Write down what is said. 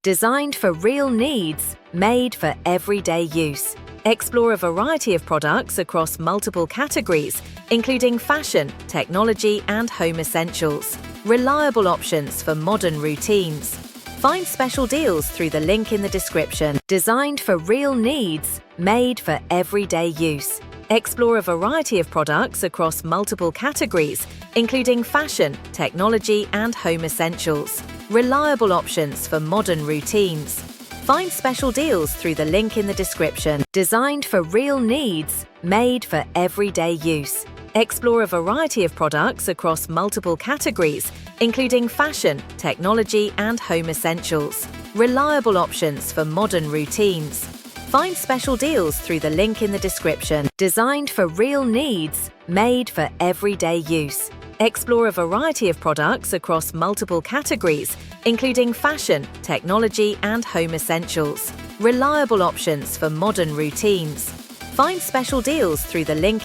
Designed for real needs, made for everyday use. Explore a variety of products across multiple categories, including fashion, technology, and home essentials. Reliable options for modern routines. Find special deals through the link in the description. Designed for real needs, made for everyday use. Explore a variety of products across multiple categories, including fashion, technology, and home essentials. Reliable options for modern routines. Find special deals through the link in the description. Designed for real needs, made for everyday use. Explore a variety of products across multiple categories, including fashion, technology, and home essentials. Reliable options for modern routines. Find special deals through the link in the description. Designed for real needs, made for everyday use. Explore a variety of products across multiple categories, including fashion, technology, and home essentials. Reliable options for modern routines. Find special deals through the link